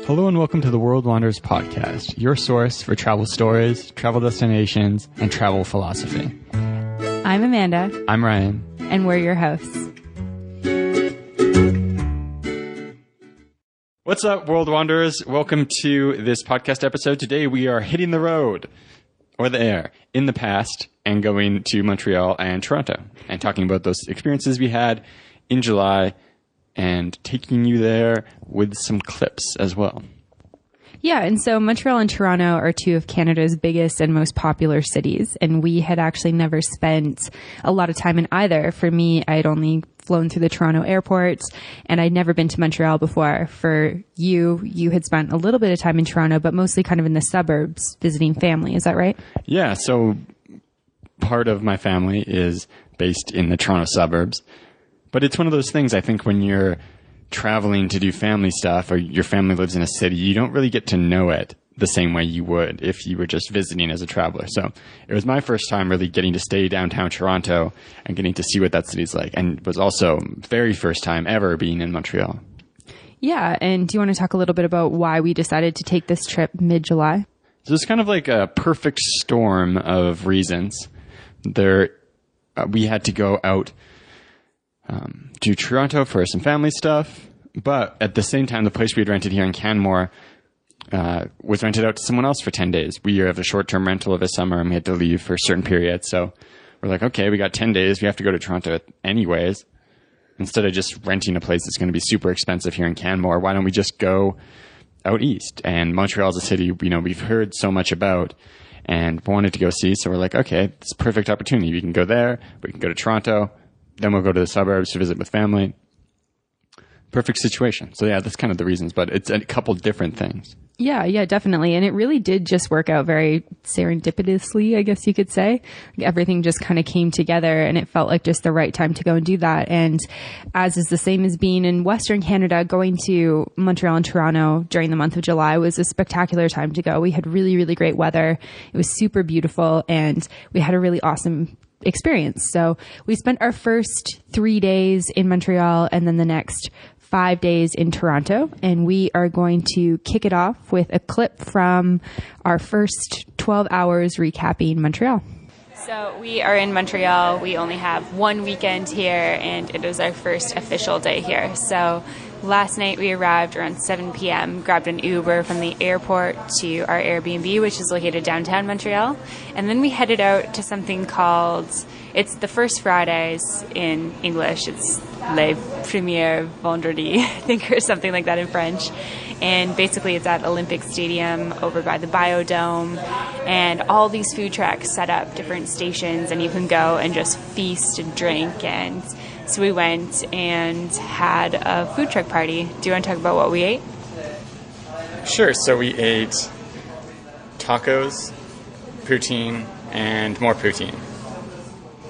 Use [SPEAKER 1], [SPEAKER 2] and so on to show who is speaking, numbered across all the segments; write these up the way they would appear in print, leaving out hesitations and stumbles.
[SPEAKER 1] Hello and welcome to the World Wanderers podcast, your source for travel stories, travel destinations, and travel philosophy.
[SPEAKER 2] I'm Amanda.
[SPEAKER 1] I'm Ryan.
[SPEAKER 2] And we're your hosts.
[SPEAKER 1] What's up, World Wanderers? Welcome to this podcast episode. Today we are hitting the road, or the air, in the past and going to Montreal and Toronto and talking about those experiences we had in July and taking you there with some clips as well.
[SPEAKER 2] Yeah, and so Montreal and Toronto are two of Canada's biggest and most popular cities, and we had actually never spent a lot of time in either. For me, I had only flown through the Toronto airport, and I'd never been to Montreal before. For you had spent a little bit of time in Toronto, but mostly kind of in the suburbs visiting family. Is that right?
[SPEAKER 1] Yeah, so part of my family is based in the Toronto suburbs. But it's one of those things, I think, when you're traveling to do family stuff or your family lives in a city, you don't really get to know it the same way you would if you were just visiting as a traveler. So it was my first time really getting to stay downtown Toronto and getting to see what that city's like. And it was also very first time ever being in Montreal.
[SPEAKER 2] Yeah, and do you want to talk a little bit about why we decided to take this trip mid-July?
[SPEAKER 1] So it's kind of like a perfect storm of reasons. We had to go out to Toronto for some family stuff, but at the same time, the place we had rented here in Canmore was rented out to someone else for 10 days. We have a short-term rental of a summer, and we had to leave for a certain period. So we're like, okay, we got 10 days. We have to go to Toronto anyways. Instead of just renting a place that's going to be super expensive here in Canmore, why don't we just go out east? And Montreal is a city, we've heard so much about and wanted to go see. So we're like, okay, it's a perfect opportunity. We can go there. We can go to Toronto. Then we'll go to the suburbs to visit with family. Perfect situation. So yeah, that's kind of the reasons, but it's a couple different things.
[SPEAKER 2] Yeah, definitely. And it really did just work out very serendipitously, I guess you could say. Everything just kind of came together and it felt like just the right time to go and do that. And as is the same as being in Western Canada, going to Montreal and Toronto during the month of July was a spectacular time to go. We had really, really great weather. It was super beautiful and we had a really awesome experience. So we spent our first 3 days in Montreal and then the next 5 days in Toronto. And we are going to kick it off with a clip from our first 12 hours recapping Montreal. So we are in Montreal. We only have one weekend here and it is our first official day here. So last night we arrived around 7 p.m., grabbed an Uber from the airport to our Airbnb, which is located downtown Montreal. And then we headed out to something called, it's the First Fridays in English. It's Les Premiers Vendredis, I think, or something like that in French. And basically it's at Olympic Stadium over by the Biodome. And all these food trucks set up different stations and you can go and just feast and drink. And so we went and had a food truck party. Do you want to talk about what we ate?
[SPEAKER 1] Sure. So we ate tacos, poutine, and more poutine.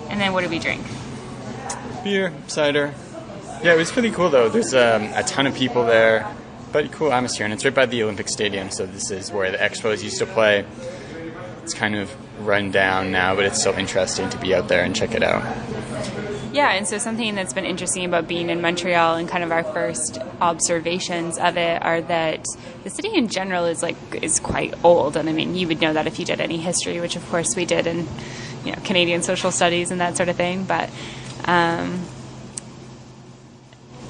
[SPEAKER 2] And then what did we drink?
[SPEAKER 1] Beer, cider. Yeah, it was pretty cool, though. There's a ton of people there, but cool atmosphere. And it's right by the Olympic Stadium, so this is where the Expos used to play. It's kind of run down now, but it's still interesting to be out there and check it out.
[SPEAKER 2] Yeah, and so something that's been interesting about being in Montreal and kind of our first observations of it are that the city in general is quite old. And I mean, you would know that if you did any history, which of course we did in, Canadian social studies and that sort of thing. But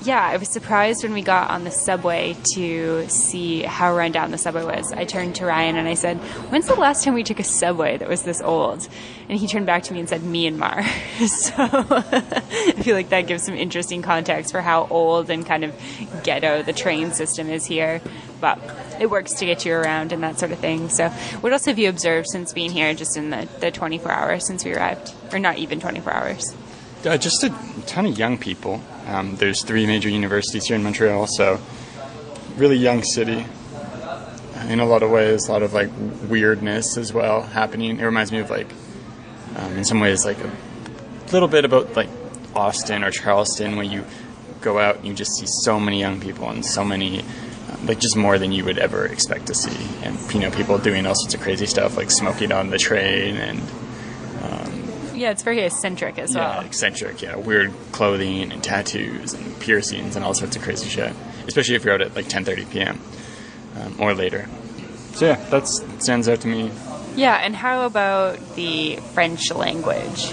[SPEAKER 2] yeah, I was surprised when we got on the subway to see how run down the subway was. I turned to Ryan and I said, when's the last time we took a subway that was this old? And he turned back to me and said, Myanmar. So I feel like that gives some interesting context for how old and kind of ghetto the train system is here. But it works to get you around and that sort of thing. So what else have you observed since being here, just in the 24 hours since we arrived? Or not even 24 hours?
[SPEAKER 1] Just a ton of young people. There's 3 major universities here in Montreal, so really young city. In a lot of ways, a lot of weirdness as well happening. It reminds me of in some ways a little bit about Austin or Charleston, where you go out and you just see so many young people and so many just more than you would ever expect to see, and people doing all sorts of crazy stuff like smoking on the train and.
[SPEAKER 2] Yeah, it's very eccentric as well.
[SPEAKER 1] Yeah, eccentric, yeah. Weird clothing and tattoos and piercings and all sorts of crazy shit. Especially if you're out at 10:30 p.m. or later. So yeah, that stands out to me.
[SPEAKER 2] Yeah, and how about the French language?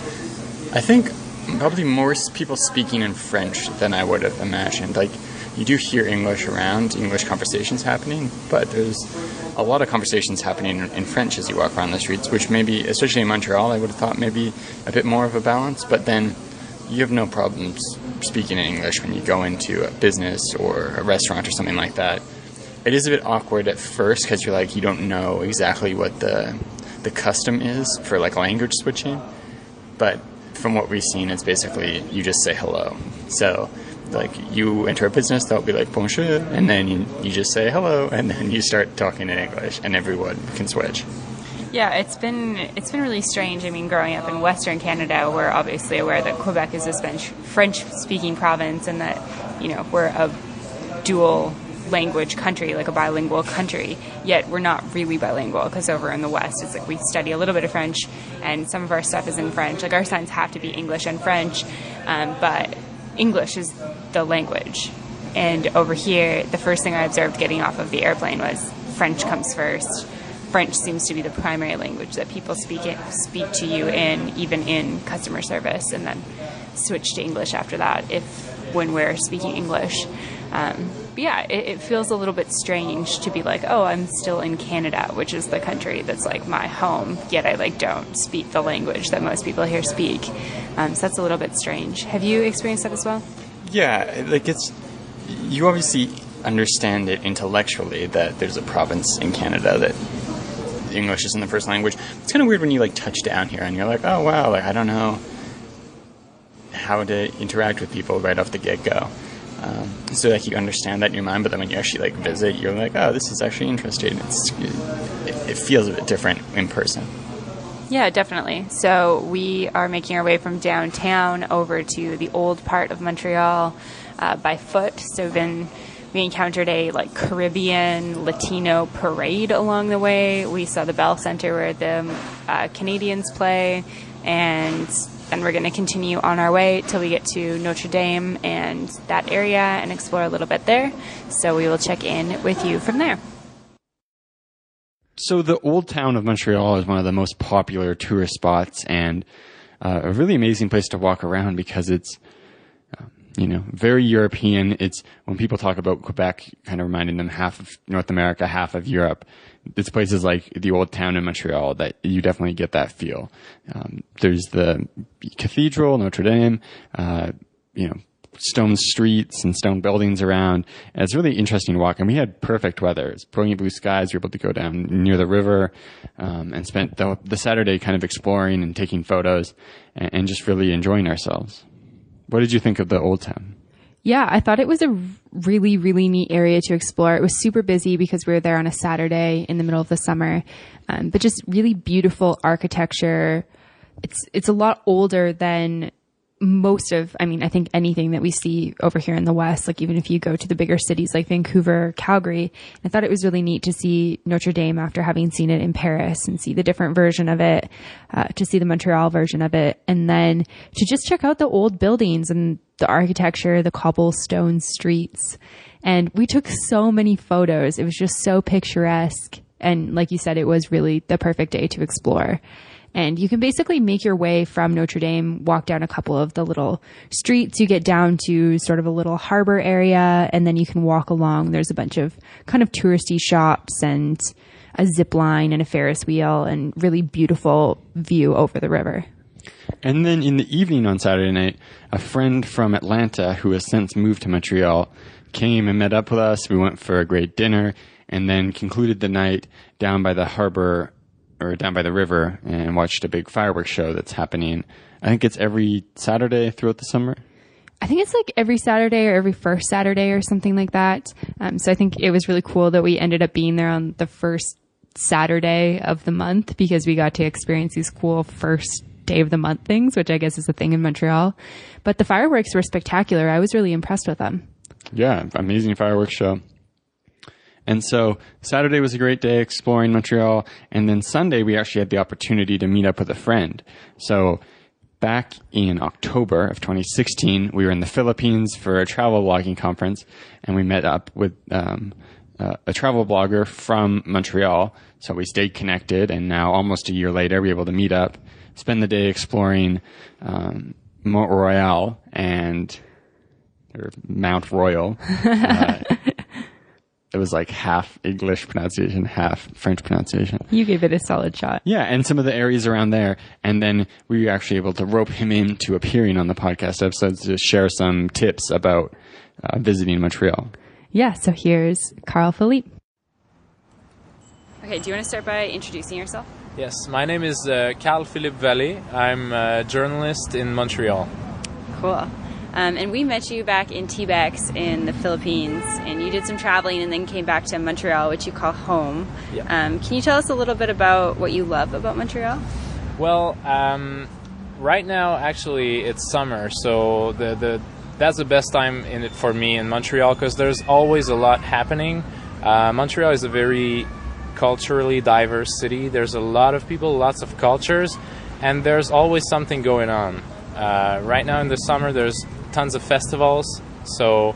[SPEAKER 1] I think probably more people speaking in French than I would have imagined. Like, you do hear English around, English conversations happening, but there's a lot of conversations happening in French as you walk around the streets, which maybe, especially in Montreal, I would have thought maybe a bit more of a balance, but then you have no problems speaking in English when you go into a business or a restaurant or something like that. It is a bit awkward at first because you're like, you don't know exactly what the custom is for like language switching, but from what we've seen, it's basically you just say hello. So like you enter a business, they'll be like bonjour, and then you just say hello, and then you start talking in English, and everyone can switch.
[SPEAKER 2] Yeah, it's been really strange. I mean, growing up in Western Canada, we're obviously aware that Quebec is a French-speaking province, and that we're a dual language country, like a bilingual country, yet we're not really bilingual, because over in the West it's like we study a little bit of French and some of our stuff is in French. Like our signs have to be English and French, but English is the language. And over here, the first thing I observed getting off of the airplane was French comes first. French seems to be the primary language that people speak to you in, even in customer service, and then switch to English after that when we're speaking English. But yeah, it feels a little bit strange to be like, oh, I'm still in Canada, which is the country that's like my home, yet I don't speak the language that most people here speak. So that's a little bit strange. Have you experienced that as well?
[SPEAKER 1] Yeah, you obviously understand it intellectually that there's a province in Canada that English isn't the first language. It's kind of weird when you touch down here and you're like, oh wow, I don't know how to interact with people right off the get-go. So you understand that in your mind, but then when you actually visit, you're like, oh, this is actually interesting. It feels a bit different in person.
[SPEAKER 2] Yeah, definitely. So we are making our way from downtown over to the old part of Montreal by foot. So we encountered a Caribbean Latino parade along the way. We saw the Bell Center where the Canadians play, and then we're going to continue on our way till we get to Notre Dame and that area and explore a little bit there. So we will check in with you from there.
[SPEAKER 1] So the old town of Montreal is one of the most popular tourist spots and a really amazing place to walk around because it's very European. It's when people talk about Quebec, kind of reminding them half of North America, half of Europe. It's places like the old town in Montreal that you definitely get that feel. There's the cathedral, Notre Dame, stone streets and stone buildings around. And it's really interesting to walk. And we had perfect weather. It's brilliant blue skies. We were able to go down near the river, and spent the Saturday kind of exploring and taking photos and just really enjoying ourselves. What did you think of the old town?
[SPEAKER 2] Yeah, I thought it was a really, really neat area to explore. It was super busy because we were there on a Saturday in the middle of the summer, but just really beautiful architecture. It's a lot older than I think anything that we see over here in the West, even if you go to the bigger cities like Vancouver, Calgary. I thought it was really neat to see Notre Dame after having seen it in Paris and see the different version of it, to see the Montreal version of it, and then to just check out the old buildings and the architecture, the cobblestone streets. And we took so many photos. It was just so picturesque. And like you said, it was really the perfect day to explore. And you can basically make your way from Notre Dame, walk down a couple of the little streets. You get down to sort of a little harbor area, and then you can walk along. There's a bunch of kind of touristy shops and a zip line and a Ferris wheel and really beautiful view over the river.
[SPEAKER 1] And then in the evening on Saturday night, a friend from Atlanta who has since moved to Montreal came and met up with us. We went for a great dinner and then concluded the night down by the harbor or down by the river and watched a big fireworks show that's happening. I think it's every Saturday throughout the summer.
[SPEAKER 2] I think it's every Saturday or every first Saturday or something like that. So I think it was really cool that we ended up being there on the first Saturday of the month because we got to experience these cool first day of the month things, which I guess is a thing in Montreal. But the fireworks were spectacular. I was really impressed with them. Yeah,
[SPEAKER 1] amazing fireworks show. And so Saturday was a great day exploring Montreal. And then Sunday, we actually had the opportunity to meet up with a friend. So back in October of 2016, we were in the Philippines for a travel blogging conference. And we met up with a travel blogger from Montreal. So we stayed connected, and now almost a year later, we're able to meet up, spend the day exploring Mont Royal or Mount Royal. It was like half English pronunciation, half French pronunciation.
[SPEAKER 2] You gave it a solid shot.
[SPEAKER 1] Yeah, and some of the areas around there. And then we were actually able to rope him into appearing on the podcast episodes to share some tips about visiting Montreal.
[SPEAKER 2] Yeah, so here's Karl-Philip. Okay, do you want to start by introducing yourself?
[SPEAKER 3] Yes, my name is Karl-Philip Valle. I'm a journalist in Montreal.
[SPEAKER 2] Cool. And we met you back in T-Bex in the Philippines, and you did some traveling and then came back to Montreal, which you call home.
[SPEAKER 3] Yeah.
[SPEAKER 2] Can you tell us a little bit about what you love about Montreal?
[SPEAKER 3] Well, right now, actually, it's summer, so that's the best time in it for me in Montreal because there's always a lot happening. Montreal is a very culturally diverse city. There's a lot of people, lots of cultures, and there's always something going on. Right now in the summer, there's tons of festivals, so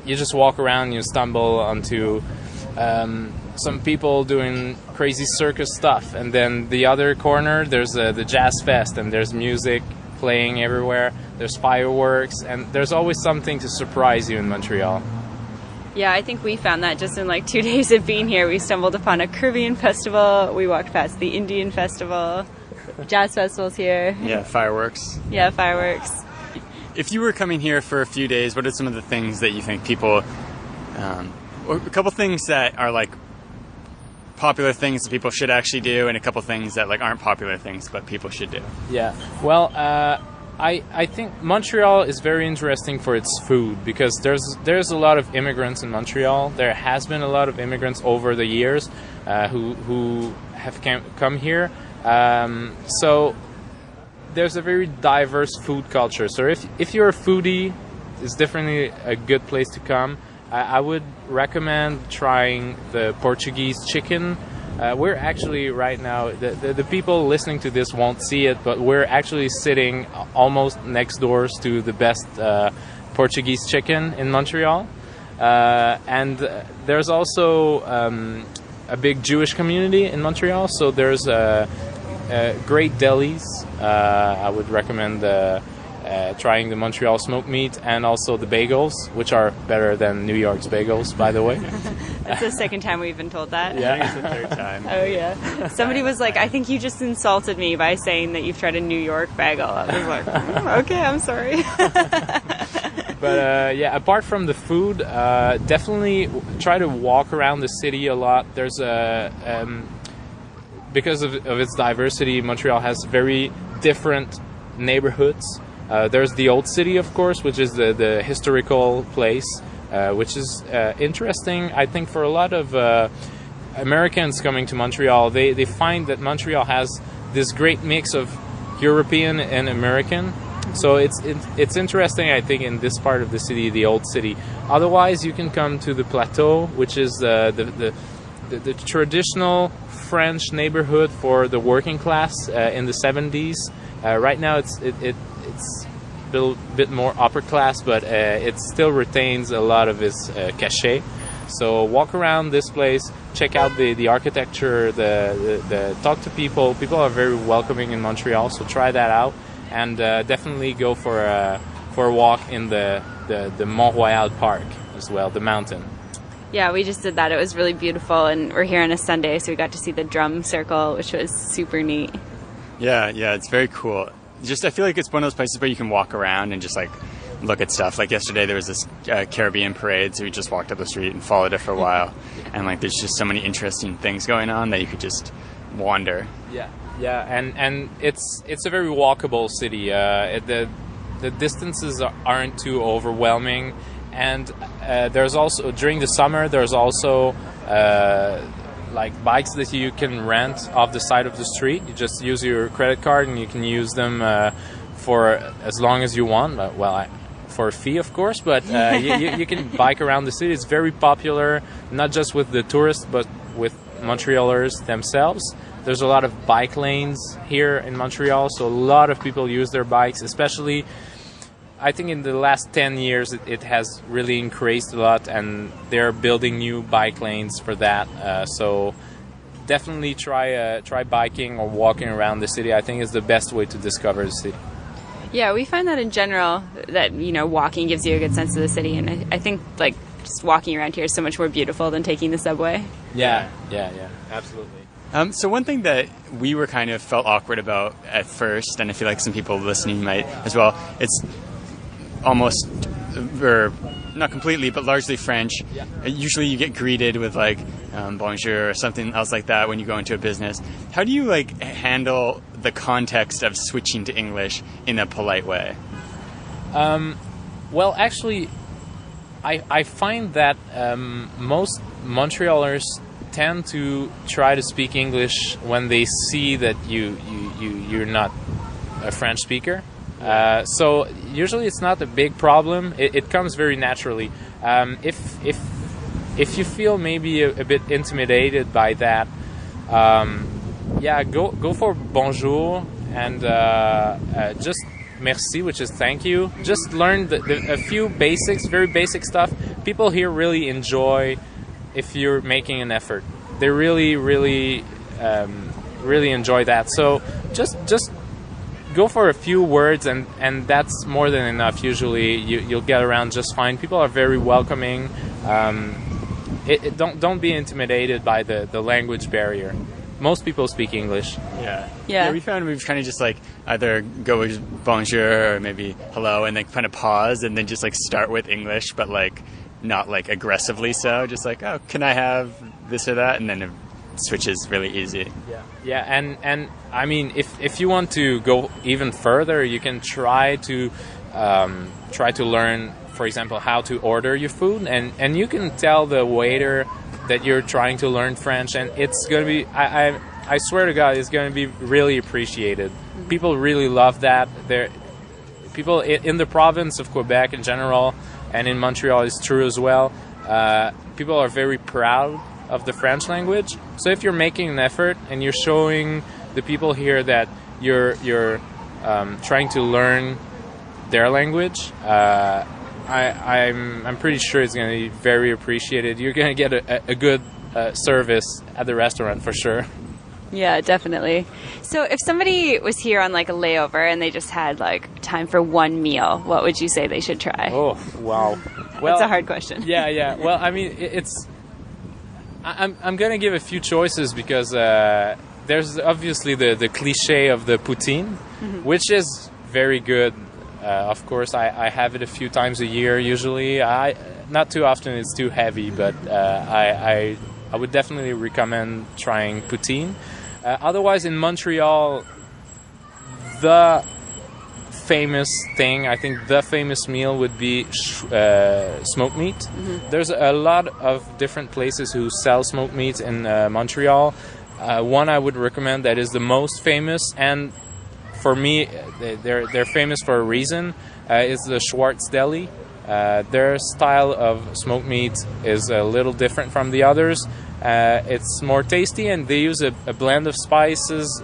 [SPEAKER 3] you just walk around, you stumble onto some people doing crazy circus stuff, and then the other corner there's the jazz fest, and there's music playing everywhere, there's fireworks, and there's always something to surprise you in Montreal.
[SPEAKER 2] Yeah, I think we found that just in like 2 days of being here. We stumbled upon a Caribbean festival, we walked past the Indian festival, jazz festivals here.
[SPEAKER 1] Yeah, fireworks.
[SPEAKER 2] Yeah, fireworks.
[SPEAKER 1] If you were coming here for a few days, what are some of the things that you think people, or a couple things that are like popular things that people should actually do, and a couple things that like aren't popular things but people should do?
[SPEAKER 3] Yeah, well, I think Montreal is very interesting for its food because there's a lot of immigrants in Montreal. There has been a lot of immigrants over the years who have come here. So there's a very diverse food culture. So if you're a foodie, it's definitely a good place to come. I would recommend trying the Portuguese chicken. We're actually right now, the people listening to this won't see it, but we're actually sitting almost next doors to the best Portuguese chicken in Montreal. And there's also a big Jewish community in Montreal, so there's great delis. I would recommend trying the Montreal smoked meat and also the bagels, which are better than New York's bagels, by the way.
[SPEAKER 2] That's the second time we've been told that.
[SPEAKER 3] Yeah.
[SPEAKER 1] I think it's the third time.
[SPEAKER 2] Oh, yeah. Somebody was like, I think you just insulted me by saying that you've tried a New York bagel. I was like, okay, I'm sorry.
[SPEAKER 3] But yeah, apart from the food, definitely try to walk around the city a lot. There's because of its diversity, Montreal has very different neighborhoods. There's the Old City, of course, which is the historical place, which is interesting, I think, for a lot of Americans coming to Montreal. They find that Montreal has this great mix of European and American. So it's interesting, I think, in this part of the city, the Old City. Otherwise, you can come to the Plateau, which is the traditional French neighborhood for the working class in the 70s. Right now, it's a bit more upper class, but it still retains a lot of its cachet. So walk around this place, check out the architecture, the talk to people. People are very welcoming in Montreal, so try that out, and definitely go for a walk in the Mont Royal Park as well, the mountain.
[SPEAKER 2] Yeah, we just did that. It was really beautiful, and we're here on a Sunday, so we got to see the drum circle, which was super neat.
[SPEAKER 1] Yeah, it's very cool. I feel like it's one of those places where you can walk around and just like look at stuff. Like yesterday, there was this Caribbean parade, so we just walked up the street and followed it for a while. And like, there's just so many interesting things going on that you could just wander.
[SPEAKER 3] Yeah, and it's a very walkable city. The distances aren't too overwhelming, and there's also during the summer there's also like bikes that you can rent off the side of the street. You just use your credit card and you can use them for as long as you want. For a fee, of course, but you can bike around the city. It's very popular, not just with the tourists, but with Montrealers themselves. There's a lot of bike lanes here in Montreal, so a lot of people use their bikes, especially I think in the last 10 years it has really increased a lot, and they're building new bike lanes for that. So definitely try biking or walking around the city. I think is the best way to discover the city.
[SPEAKER 4] Yeah, we find that in general that, walking gives you a good sense of the city, and I think like just walking around here is so much more beautiful than taking the subway.
[SPEAKER 3] Yeah, absolutely.
[SPEAKER 1] So one thing that we were kind of felt awkward about at first, and I feel like some people listening might as well, it's almost, or not completely, but largely French. Yeah. Usually you get greeted with like bonjour or something else like that when you go into a business. How do you like handle the context of switching to English in a polite way?
[SPEAKER 3] Well, actually, I find that most Montrealers tend to try to speak English when they see that you're not a French speaker. So usually it's not a big problem. It comes very naturally. If you feel maybe a bit intimidated by that, go for bonjour and just merci, which is thank you. Just learn a few basics, very basic stuff. People here really enjoy if you're making an effort. They really enjoy that. So just go for a few words, and that's more than enough. Usually you'll get around just fine. People are very welcoming. Don't be intimidated by the language barrier. Most people speak English.
[SPEAKER 4] Yeah.
[SPEAKER 1] We found we've kind of just like either go with bonjour or maybe hello, and then kind of pause and then just like start with English, but like not like aggressively so. Just like, oh, can I have this or that? And then it switches really easy.
[SPEAKER 3] Yeah, and I mean, if you want to go even further, you can try to learn, for example, how to order your food, and you can tell the waiter that you're trying to learn French, and it's going to be, I swear to God, it's going to be really appreciated. People really love that. People in the province of Quebec in general, and in Montreal is true as well. People are very proud of the French language. So if you're making an effort and you're showing the people here that you're trying to learn their language, I'm pretty sure it's going to be very appreciated. You're going to get a good service at the restaurant for sure.
[SPEAKER 4] Yeah, definitely. So if somebody was here on like a layover and they just had like time for one meal, what would you say they should try?
[SPEAKER 3] Oh, wow. Well,
[SPEAKER 4] that's a hard question.
[SPEAKER 3] Yeah. Well, I mean, I'm going to give a few choices because there's obviously the cliche of the poutine, which is very good. Of course, I have it a few times a year usually. Not too often, it's too heavy, but I would definitely recommend trying poutine. Otherwise, in Montreal, the famous thing, I think the famous meal would be smoked meat. There's a lot of different places who sell smoked meat in Montreal. One I would recommend that is the most famous, and for me, they're famous for a reason, is the Schwartz Deli. Their style of smoked meat is a little different from the others. It's more tasty, and they use a blend of spices,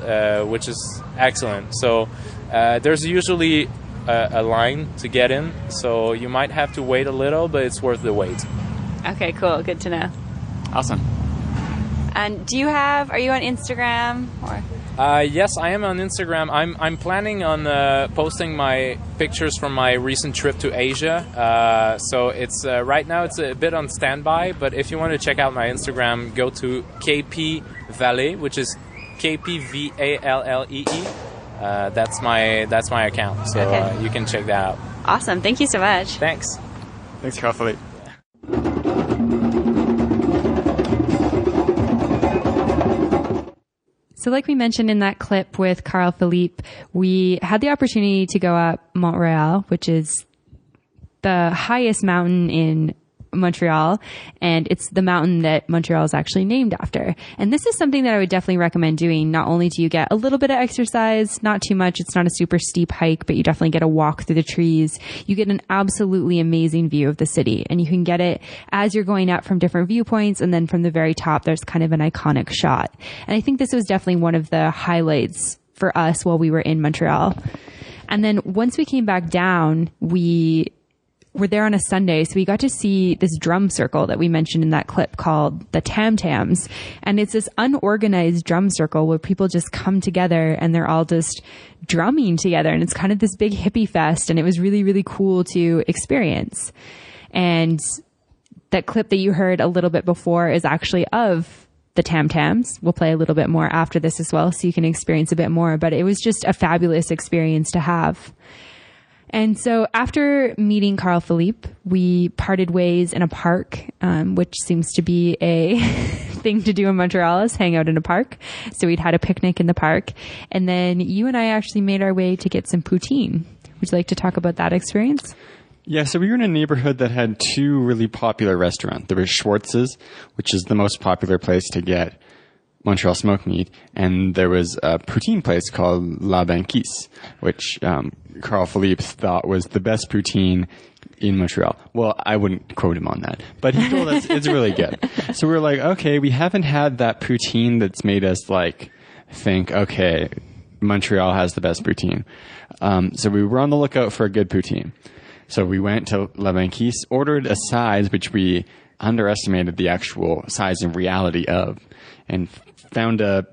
[SPEAKER 3] which is excellent. So there's usually a line to get in, so you might have to wait a little, but it's worth the wait.
[SPEAKER 4] Okay, cool. Good to know.
[SPEAKER 1] Awesome.
[SPEAKER 4] And are you on Instagram or?
[SPEAKER 3] Yes, I am on Instagram. I'm planning on posting my pictures from my recent trip to Asia. So it's right now it's a bit on standby. But if you want to check out my Instagram, go to KP Valle, which is KPVALLEE. That's my account. So
[SPEAKER 4] okay.
[SPEAKER 3] You can check that out.
[SPEAKER 4] Awesome. Thank you so much.
[SPEAKER 3] Thanks.
[SPEAKER 1] Thanks, Karl-Philip.
[SPEAKER 2] So like we mentioned in that clip with Karl-Philip, we had the opportunity to go up Mont Royal, which is the highest mountain in Montreal, and it's the mountain that Montreal is actually named after. And this is something that I would definitely recommend doing. Not only do you get a little bit of exercise, not too much, it's not a super steep hike, but you definitely get a walk through the trees. You get an absolutely amazing view of the city, and you can get it as you're going up from different viewpoints, and then from the very top, there's kind of an iconic shot. And I think this was definitely one of the highlights for us while we were in Montreal. And then once we came back down, we were there on a Sunday. So we got to see this drum circle that we mentioned in that clip called the Tam Tams. And it's this unorganized drum circle where people just come together and they're all just drumming together. And it's kind of this big hippie fest. And it was really, really cool to experience. And that clip that you heard a little bit before is actually of the Tam Tams. We'll play a little bit more after this as well, so you can experience a bit more. But it was just a fabulous experience to have. And so after meeting Karl-Philip, we parted ways in a park, which seems to be a thing to do in Montreal, is hang out in a park. So we'd had a picnic in the park. And then you and I actually made our way to get some poutine. Would you like to talk about that experience?
[SPEAKER 1] Yeah, so we were in a neighborhood that had two really popular restaurants. There was Schwartz's, which is the most popular place to get Montreal smoked meat, and there was a poutine place called La Banquise, which Karl-Philip thought was the best poutine in Montreal. Well, I wouldn't quote him on that, but he told us it's really good. So we were like, okay, we haven't had that poutine that's made us like think, okay, Montreal has the best poutine. So we were on the lookout for a good poutine. So we went to La Banquise, ordered a size which we underestimated the actual size and reality of, and found a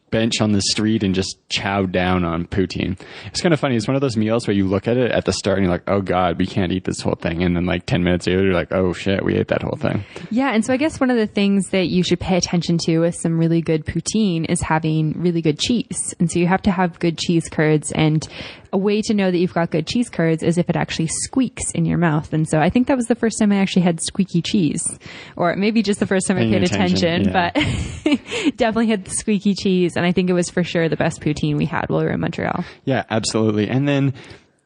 [SPEAKER 1] bench on the street and just chowed down on poutine. It's kind of funny. It's one of those meals where you look at it at the start and you're like, oh God, we can't eat this whole thing. And then like 10 minutes later, you're like, oh shit, we ate that whole thing.
[SPEAKER 2] Yeah. And so I guess one of the things that you should pay attention to with some really good poutine is having really good cheese. And so you have to have good cheese curds, and a way to know that you've got good cheese curds is if it actually squeaks in your mouth. And so I think that was the first time I actually had squeaky cheese, or maybe just the first time I paid attention,
[SPEAKER 1] yeah.
[SPEAKER 2] But definitely had the squeaky cheese. And I think it was for sure the best poutine we had while we were in Montreal.
[SPEAKER 1] Yeah, absolutely. And then,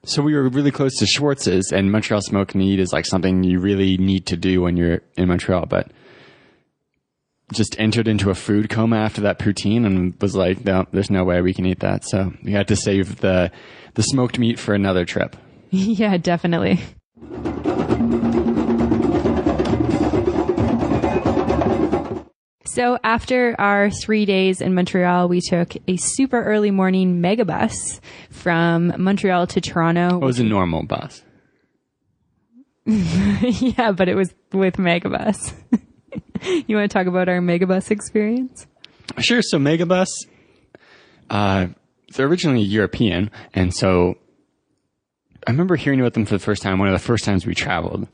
[SPEAKER 1] so we were really close to Schwartz's, and Montreal smoked meat is like something you really need to do when you're in Montreal, but just entered into a food coma after that poutine and was like, no, there's no way we can eat that. So we had to save the smoked meat for another trip.
[SPEAKER 2] Yeah, definitely. So after our 3 days in Montreal, we took a super early morning megabus from Montreal to Toronto.
[SPEAKER 1] It was a normal bus.
[SPEAKER 2] Yeah, but it was with megabus. You want to talk about our megabus experience?
[SPEAKER 1] Sure. So megabus, they're originally European. And so I remember hearing about them for the first time, one of the first times we traveled.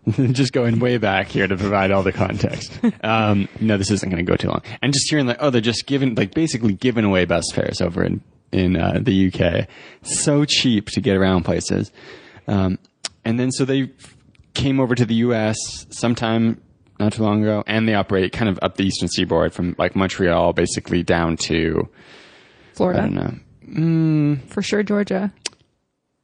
[SPEAKER 1] Just going way back here to provide all the context. No, this isn't going to go too long. And just hearing like, oh, they're just basically giving away bus fares over in the UK. So cheap to get around places. And then so they came over to the US sometime not too long ago, and they operate kind of up the eastern seaboard from like Montreal basically down to
[SPEAKER 2] Florida.
[SPEAKER 1] I don't know.
[SPEAKER 2] For sure, Georgia.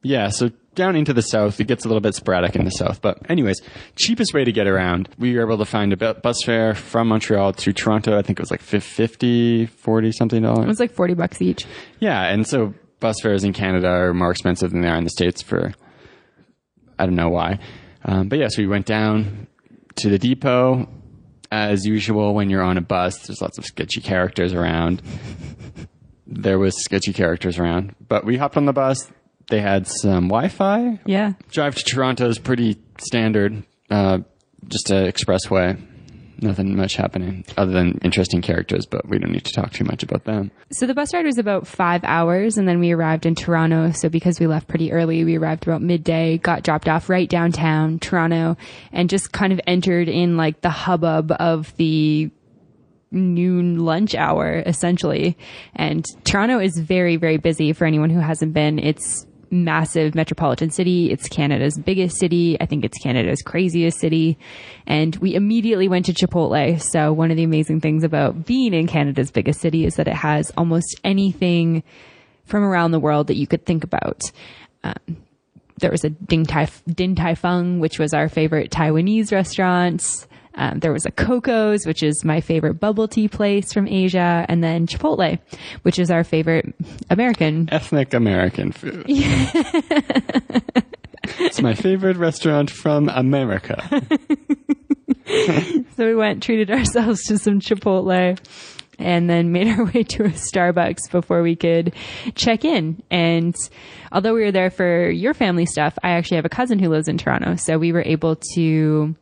[SPEAKER 1] Yeah, so down into the south. It gets a little bit sporadic in the south. But anyways, cheapest way to get around. We were able to find a bus fare from Montreal to Toronto. I think it was like $40 something.
[SPEAKER 2] It was like $40 each.
[SPEAKER 1] Yeah, and so bus fares in Canada are more expensive than they are in the States for, I don't know why. But yeah, so we went down to the depot. As usual, when you're on a bus, there's lots of sketchy characters around. There was sketchy characters around. But we hopped on the bus. They had some Wi-Fi.
[SPEAKER 2] Yeah.
[SPEAKER 1] Drive to Toronto is pretty standard. Just an expressway. Nothing much happening other than interesting characters, but we don't need to talk too much about them.
[SPEAKER 2] So the bus ride was about 5 hours, and then we arrived in Toronto. So because we left pretty early, we arrived about midday, got dropped off right downtown Toronto, and just kind of entered in like the hubbub of the noon lunch hour, essentially. And Toronto is very, very busy for anyone who hasn't been. It's massive metropolitan city. It's Canada's biggest city. I think it's Canada's craziest city. And we immediately went to Chipotle. So one of the amazing things about being in Canada's biggest city is that it has almost anything from around the world that you could think about. There was a Din Tai Fung, which was our favorite Taiwanese restaurant. There was a Coco's, which is my favorite bubble tea place from Asia, and then Chipotle, which is our favorite
[SPEAKER 1] ethnic American food. It's my favorite restaurant from America.
[SPEAKER 2] So we treated ourselves to some Chipotle, and then made our way to a Starbucks before we could check in. And although we were there for your family stuff, I actually have a cousin who lives in Toronto. So we were able to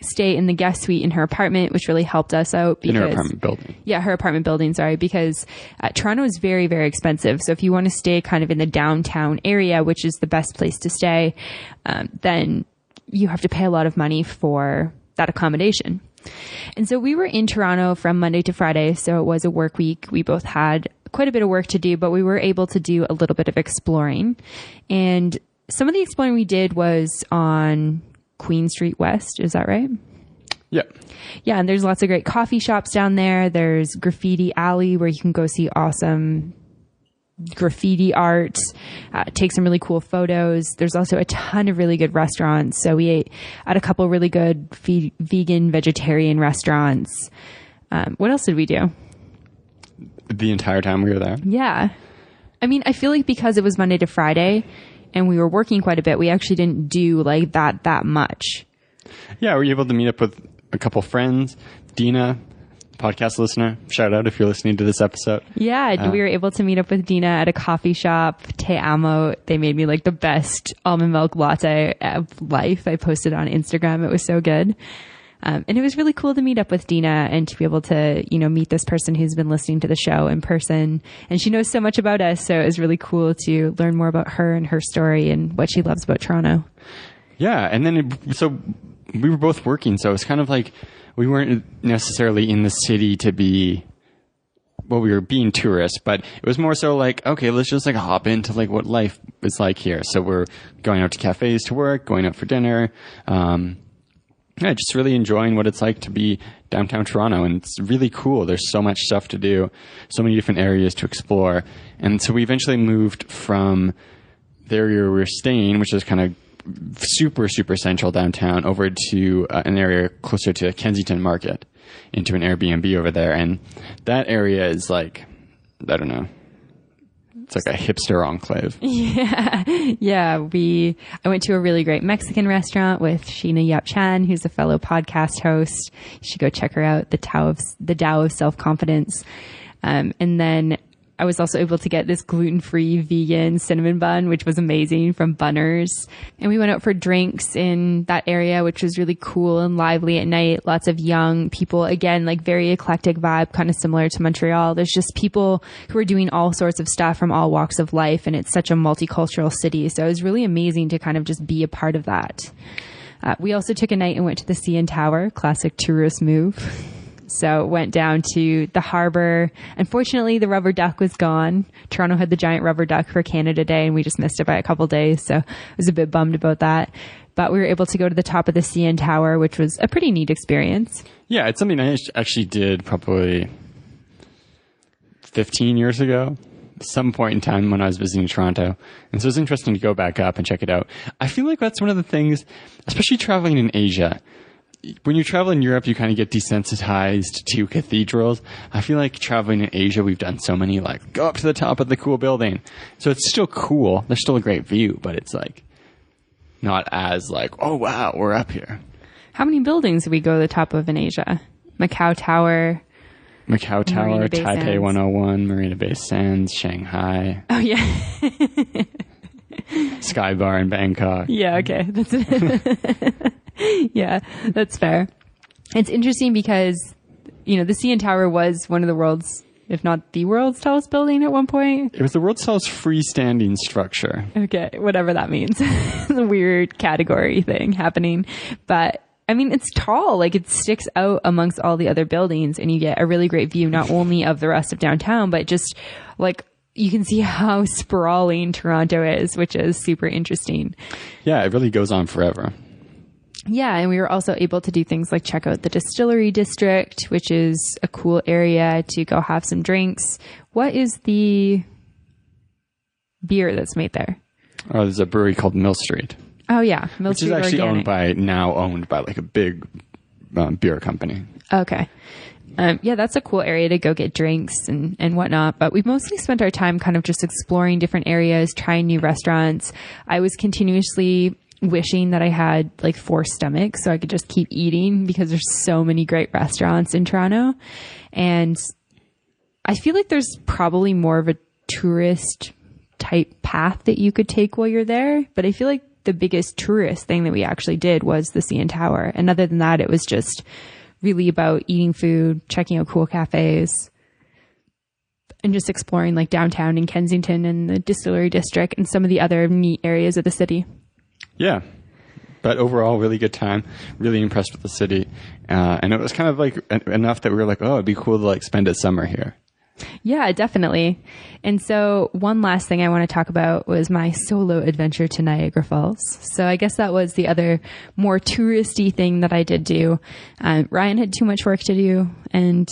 [SPEAKER 2] stay in the guest suite in her apartment, which really helped us out.
[SPEAKER 1] In her apartment building.
[SPEAKER 2] Yeah, her apartment building, sorry, because Toronto is very, very expensive. So if you want to stay kind of in the downtown area, which is the best place to stay, then you have to pay a lot of money for that accommodation. And so we were in Toronto from Monday to Friday, so it was a work week. We both had quite a bit of work to do, but we were able to do a little bit of exploring. And some of the exploring we did was on Queen Street West. Is that right?
[SPEAKER 1] Yeah.
[SPEAKER 2] Yeah. And there's lots of great coffee shops down there. There's Graffiti Alley where you can go see awesome graffiti art, take some really cool photos. There's also a ton of really good restaurants. So we ate at a couple really good vegan, vegetarian restaurants. What else did we do?
[SPEAKER 1] The entire time we were there?
[SPEAKER 2] Yeah. I mean, I feel like because it was Monday to Friday and we were working quite a bit, we actually didn't do like that much.
[SPEAKER 1] Yeah, we were able to meet up with a couple friends. Dina, podcast listener, shout out if you're listening to this episode.
[SPEAKER 2] Yeah, we were able to meet up with Dina at a coffee shop, Te Amo. They made me like the best almond milk latte of life. I posted on Instagram. It was so good. And it was really cool to meet up with Dina and to be able to, meet this person who's been listening to the show in person. And she knows so much about us. So it was really cool to learn more about her and her story and what she loves about Toronto.
[SPEAKER 1] Yeah. And then, so we were both working. So it's kind of like we weren't necessarily in the city to be, well, we were being tourists, but it was more so like, okay, let's just like hop into like what life is like here. So we're going out to cafes to work, going out for dinner, yeah, just really enjoying what it's like to be downtown Toronto. And it's really cool. There's so much stuff to do, so many different areas to explore. And so we eventually moved from the area we were staying, which is kind of super, super central downtown, over to an area closer to Kensington Market, into an Airbnb over there. And that area is like, I don't know, it's like a hipster enclave.
[SPEAKER 2] Yeah. Yeah. I went to a really great Mexican restaurant with Sheena Yap Chan, who's a fellow podcast host. You should go check her out, the Tao of Self-Confidence. And then I was also able to get this gluten-free vegan cinnamon bun, which was amazing, from Bunners. And we went out for drinks in that area, which was really cool and lively at night. Lots of young people, again, like very eclectic vibe, kind of similar to Montreal. There's just people who are doing all sorts of stuff from all walks of life. And it's such a multicultural city. So it was really amazing to kind of just be a part of that. We also took a night and went to the CN Tower, classic tourist move. So went down to the harbor. Unfortunately, the rubber duck was gone. Toronto had the giant rubber duck for Canada Day, and we just missed it by a couple days. So I was a bit bummed about that. But we were able to go to the top of the CN Tower, which was a pretty neat experience. Yeah,
[SPEAKER 1] it's something I actually did probably 15 years ago, some point in time when I was visiting Toronto. And so it's interesting to go back up and check it out. I feel like that's one of the things, especially traveling in Asia. When you travel in Europe, you kind of get desensitized to cathedrals. I feel like traveling in Asia, we've done so many, like, go up to the top of the cool building. So it's still cool. There's still a great view, but it's like not as like, oh, wow, we're up here.
[SPEAKER 2] How many buildings did we go to the top of in Asia? Macau Tower,
[SPEAKER 1] Taipei 101, Marina Bay Sands, Shanghai.
[SPEAKER 2] Oh, yeah.
[SPEAKER 1] Sky Bar in Bangkok.
[SPEAKER 2] Yeah, okay. That's it. Yeah, that's fair. It's interesting because, the CN Tower was one of the world's, if not the world's tallest building at one point.
[SPEAKER 1] It was the world's tallest freestanding structure.
[SPEAKER 2] Okay, whatever that means. It's a weird category thing happening. But, I mean, it's tall. Like, it sticks out amongst all the other buildings, and you get a really great view not only of the rest of downtown, but just, like, you can see how sprawling Toronto is, which is super interesting.
[SPEAKER 1] Yeah, it really goes on forever.
[SPEAKER 2] Yeah, and we were also able to do things like check out the Distillery District, which is a cool area to go have some drinks. What is the beer that's made there?
[SPEAKER 1] Oh, there's a brewery called Mill Street.
[SPEAKER 2] Oh, yeah. Mill Street
[SPEAKER 1] Which is actually
[SPEAKER 2] Organic.
[SPEAKER 1] owned by like a big beer company.
[SPEAKER 2] Okay. Yeah, that's a cool area to go get drinks and whatnot. But we've mostly spent our time kind of just exploring different areas, trying new restaurants. I was continuously wishing that I had like 4 stomachs so I could just keep eating because there's so many great restaurants in Toronto. And I feel like there's probably more of a tourist type path that you could take while you're there. But I feel like the biggest tourist thing that we actually did was the CN Tower. And other than that, it was just really about eating food, checking out cool cafes, and just exploring like downtown in Kensington and the Distillery District and some of the other neat areas of the city.
[SPEAKER 1] Yeah. But overall, really good time. Really impressed with the city. And it was kind of like enough that we were like, oh, it'd be cool to like spend a summer here.
[SPEAKER 2] Yeah, definitely. And so one last thing I want to talk about was my solo adventure to Niagara Falls. So I guess that was the other more touristy thing that I did do. Ryan had too much work to do, and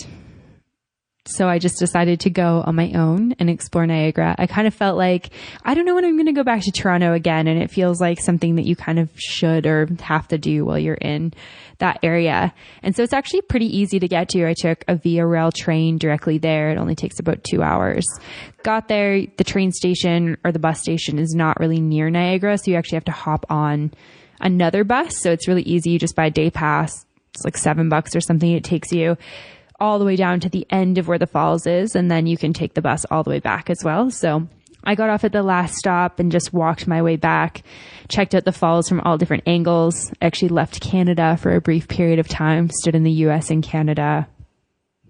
[SPEAKER 2] so I just decided to go on my own and explore Niagara. I kind of felt like, I don't know when I'm going to go back to Toronto again. And it feels like something that you kind of should or have to do while you're in that area. And so it's actually pretty easy to get to. I took a Via Rail train directly there. It only takes about 2 hours. Got there, the train station or the bus station is not really near Niagara. So you actually have to hop on another bus. So it's really easy. You just buy a day pass. It's like $7 or something. It takes you all the way down to the end of where the falls is, and then you can take the bus all the way back as well. So I got off at the last stop and just walked my way back, checked out the falls from all different angles. I actually left Canada for a brief period of time, stood in the US and Canada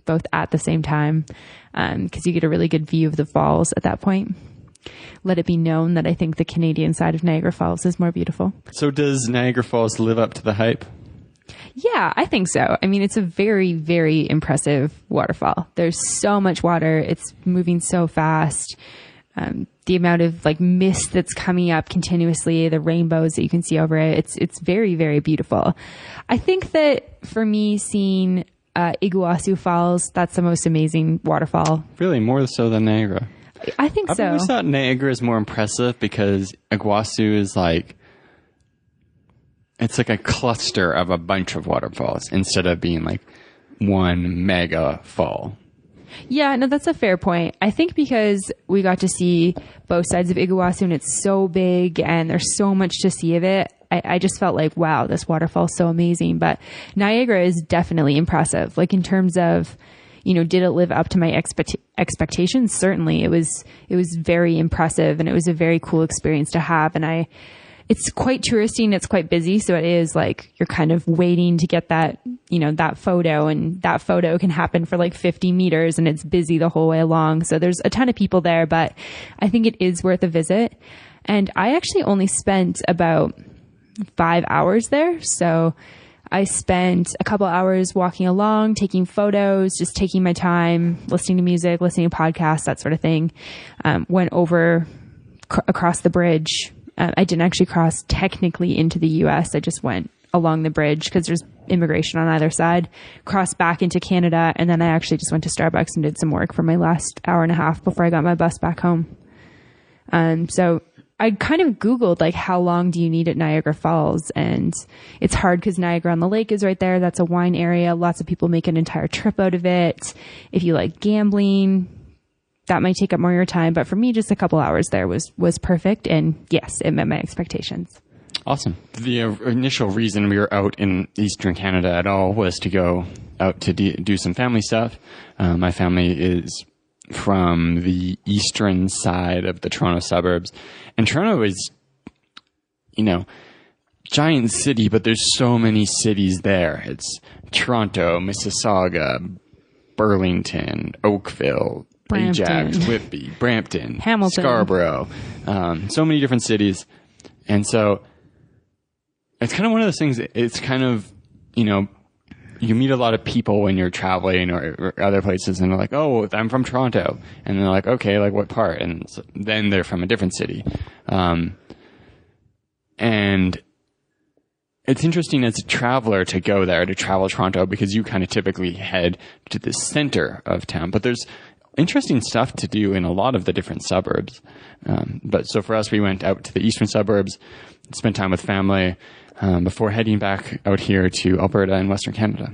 [SPEAKER 2] both at the same time, because you get a really good view of the falls at that point. Let it be known that I think the Canadian side of Niagara Falls is more beautiful.
[SPEAKER 1] So does Niagara Falls live up to the hype?
[SPEAKER 2] Yeah, I think so. I mean, it's a very, very impressive waterfall. There's so much water. It's moving so fast. The amount of like mist that's coming up continuously, the rainbows that you can see over it. It's very, very beautiful. I think that for me, seeing Iguazu Falls, that's the most amazing waterfall.
[SPEAKER 1] Really, more so than Niagara?
[SPEAKER 2] I think so.
[SPEAKER 1] I've always thought Niagara is more impressive because Iguazu is like, it's like a cluster of a bunch of waterfalls instead of being like one mega fall.
[SPEAKER 2] Yeah, no, that's a fair point. I think because we got to see both sides of Iguazu and it's so big and there's so much to see of it, I just felt like, wow, this waterfall is so amazing. But Niagara is definitely impressive. Like in terms of, you know, did it live up to my expectations? Certainly. It was very impressive and it was a very cool experience to have. And it's quite touristy and it's quite busy. So it is like, you're kind of waiting to get that, you know, that photo, and that photo can happen for like 50 meters and it's busy the whole way along. So there's a ton of people there, but I think it is worth a visit. And I actually only spent about 5 hours there. So I spent a couple hours walking along, taking photos, just taking my time, listening to music, listening to podcasts, that sort of thing. Went over across the bridge. I didn't actually cross technically into the US. I just went along the bridge because there's immigration on either side, crossed back into Canada. And then I actually just went to Starbucks and did some work for my last hour and a half before I got my bus back home. So I kind of Googled like, how long do you need at Niagara Falls? And it's hard because Niagara on the Lake is right there. That's a wine area. Lots of people make an entire trip out of it. If you like gambling, that might take up more of your time, but for me, just a couple hours there was perfect. And yes, it met my expectations.
[SPEAKER 1] Awesome. The initial reason we were out in Eastern Canada at all was to go out to do some family stuff. My family is from the eastern side of the Toronto suburbs, and Toronto is, you know, giant city, but there's so many cities there. It's Toronto, Mississauga, Burlington, Oakville,
[SPEAKER 2] Brampton.
[SPEAKER 1] Ajax, Whitby, Brampton,
[SPEAKER 2] Hamilton,
[SPEAKER 1] Scarborough, so many different cities. And so it's kind of one of those things, it's kind of, you know, you meet a lot of people when you're traveling or other places and they're like, oh, I'm from Toronto. And they're like, okay, like what part? And so then they're from a different city. And it's interesting as a traveler to go there, to travel Toronto, because you kind of typically head to the center of town. But there's interesting stuff to do in a lot of the different suburbs. But so for us, we went out to the eastern suburbs, spent time with family, before heading back out here to Alberta and Western Canada.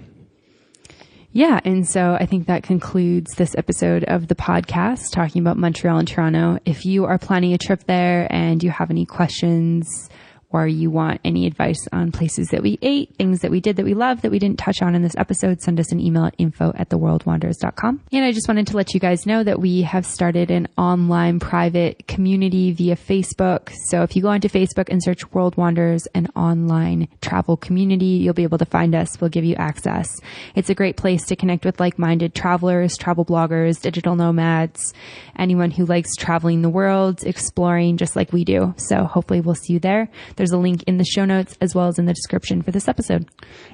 [SPEAKER 2] Yeah, and so I think that concludes this episode of the podcast talking about Montreal and Toronto. If you are planning a trip there and you have any questions, or you want any advice on places that we ate, things that we did that we loved that we didn't touch on in this episode, send us an email at info@theworldwanderers.com. And I just wanted to let you guys know that we have started an online private community via Facebook. So if you go onto Facebook and search World Wanderers, an online travel community, you'll be able to find us. We'll give you access. It's a great place to connect with like-minded travelers, travel bloggers, digital nomads, anyone who likes traveling the world, exploring just like we do. So hopefully we'll see you there. There's a link in the show notes as well as in the description for this episode.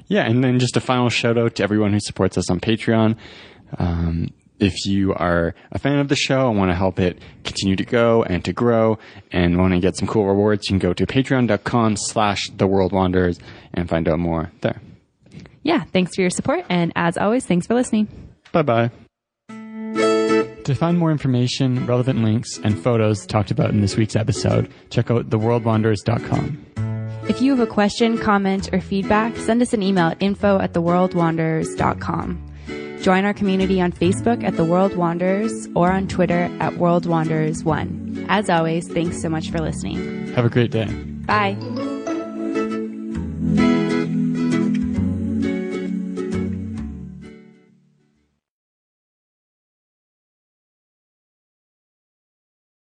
[SPEAKER 1] Yeah, and then just a final shout out to everyone who supports us on Patreon. If you are a fan of the show and want to help it continue to go and to grow and want to get some cool rewards, you can go to patreon.com/theworldwanderers and find out more there.
[SPEAKER 2] Yeah, thanks for your support. And as always, thanks for listening.
[SPEAKER 1] Bye-bye. To find more information, relevant links, and photos talked about in this week's episode, check out theworldwanderers.com.
[SPEAKER 2] If you have a question, comment, or feedback, send us an email at info@theworldwanderers.com. Join our community on Facebook at The World Wanderers or on Twitter at World Wanderers1. As always, thanks so much for listening.
[SPEAKER 1] Have a great day.
[SPEAKER 2] Bye.